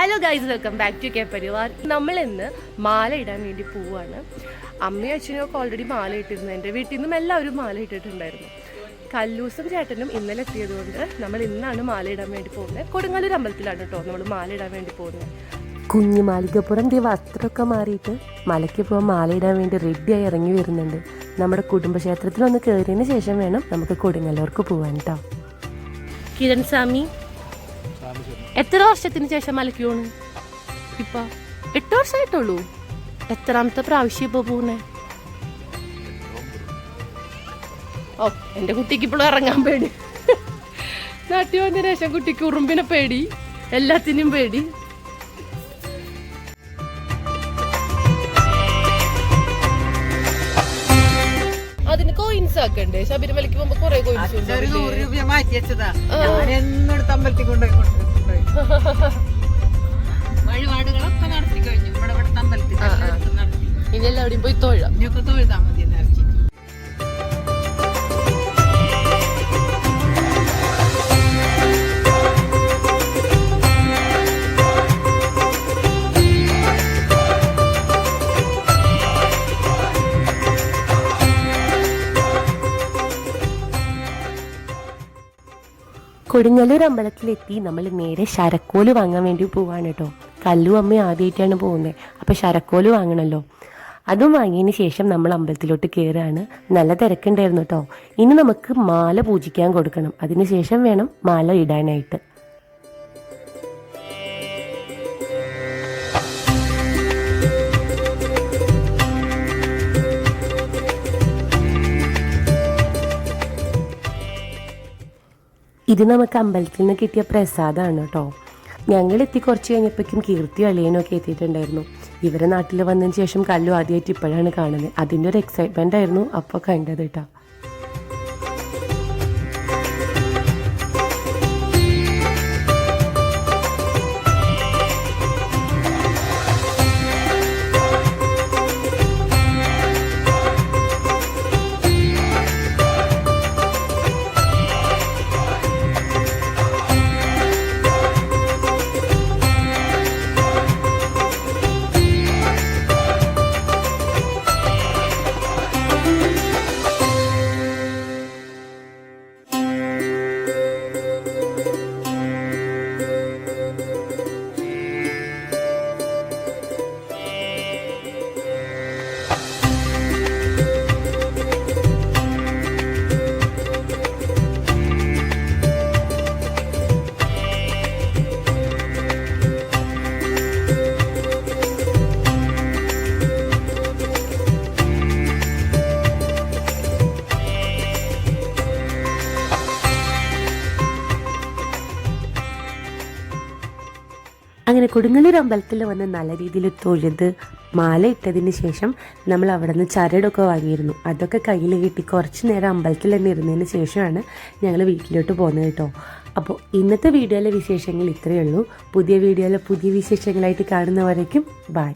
Hello guys, welcome back to K Parivar. നമ്മളിന്ന് മാല ഇടാൻ വേണ്ടി പോവാണ്. അമ്മയും അച്ഛനും ഓൾറെഡി മാല ഇട്ടിരുന്നു. എൻ്റെ വീട്ടിൽ നിന്നും എല്ലാവരും മാല ഇട്ടിട്ടുണ്ടായിരുന്നു. കല്ലൂസും ചേട്ടനും ഇന്നലെ എത്തിയതുകൊണ്ട് നമ്മൾ ഇന്നാണ് മാല ഇടാൻ വേണ്ടി പോകുന്നത്. കൊടുങ്ങല്ലൂർ അമ്പലത്തിലാണ് കേട്ടോ നമ്മൾ മാല ഇടാൻ വേണ്ടി പോകുന്നത്. കുഞ്ഞു മാളികപ്പുറം വസ്ത്രമൊക്കെ മാറിയിട്ട് മലയ്ക്ക് പോകാൻ മാലയിടാൻ വേണ്ടി റെഡിയായി ഇറങ്ങി വരുന്നുണ്ട്. നമ്മുടെ കുടുംബക്ഷേത്രത്തിലൊന്ന് കയറിയതിന് ശേഷം വേണം നമുക്ക് കൊടുങ്ങല്ലൂർക്ക് പോകാൻ കേട്ടോ. കിരൺ സ്വാമി എത്ര വർഷത്തിന് ശേഷം മലയ്ക്ക് പോണു? ഇപ്പൊ 8 വർഷമായിട്ടുള്ളൂ. എത്രാമത്തെ പ്രാവശ്യം ഇപ്പൊ പോണേ? ഓ, എന്റെ കുട്ടിക്ക് ഇപ്പോഴും ഇറങ്ങാൻ പേടി. നാട്ടിൽ വന്നതിന് ശേഷം കുട്ടിക്ക് ഉറുമ്പിനെ പേടി, എല്ലാത്തിനും പേടി. അതിന് കോയിൻസ് ആക്കണ്ടേ? ശബരിമലയ്ക്ക് പോകുമ്പോ കുറെ കോയിൻസ് വഴിപാടുകളൊക്കെ നടത്തി കഴിഞ്ഞു. ഇവിടെ അമ്പലത്തിൽ ഇനി എല്ലാവരും പോയി തൊഴാം. തൊഴുതാ മതി നേർച്ച. കൊടുങ്ങല്ലൂർ അമ്പലത്തിലെത്തി നമ്മൾ നേരെ ശരക്കോല് വാങ്ങാൻ വേണ്ടി പോവാണ് കേട്ടോ. കല്ലു അമ്മ ആദ്യമായിട്ടാണ് പോകുന്നത്, അപ്പോൾ ശരക്കോല് വാങ്ങണമല്ലോ. അതും വാങ്ങിയതിന് ശേഷം നമ്മൾ അമ്പലത്തിലോട്ട് കയറുകയാണ്. നല്ല തിരക്കുണ്ടായിരുന്നു കേട്ടോ. ഇനി നമുക്ക് മാല പൂജിക്കാൻ കൊടുക്കണം. അതിന് ശേഷം വേണം മാല ഇടാനായിട്ട്. ഇത് നമുക്ക് അമ്പലത്തിൽ നിന്ന് കിട്ടിയ പ്രസാദമാണ് കേട്ടോ. ഞങ്ങളെത്തി കുറച്ച് കഴിഞ്ഞപ്പോഴേക്കും കീർത്തി അളിയനൊക്കെ എത്തിയിട്ടുണ്ടായിരുന്നു. ഇവരെ നാട്ടിൽ വന്നതിന് ശേഷം കല്ലു ആദ്യമായിട്ട് ഇപ്പോഴാണ് കാണുന്നത്. അതിൻ്റെ ഒരു എക്സൈറ്റ്മെൻ്റ് ആയിരുന്നു അപ്പോൾ കണ്ടത് കേട്ടോ. അങ്ങനെ കൊടുങ്ങല്ലൂർ അമ്പലത്തിൽ വന്ന് നല്ല രീതിയിൽ തൊഴുത് മാല ഇട്ടതിന് ശേഷം നമ്മൾ അവിടെ നിന്ന് ചരടൊക്കെ വാങ്ങിയിരുന്നു. അതൊക്കെ കയ്യിൽ കിട്ടി കുറച്ച് നേരം അമ്പലത്തിൽ തന്നെ ഇരുന്നതിന് ശേഷമാണ് ഞങ്ങൾ വീട്ടിലോട്ട് പോകുന്നത് കേട്ടോ. അപ്പോൾ ഇന്നത്തെ വീഡിയോയിലെ വിശേഷങ്ങൾ ഇത്രയേ ഉള്ളൂ. പുതിയ വീഡിയോയിലെ പുതിയ വിശേഷങ്ങളായിട്ട് കാണുന്നവരേക്കും ബൈ.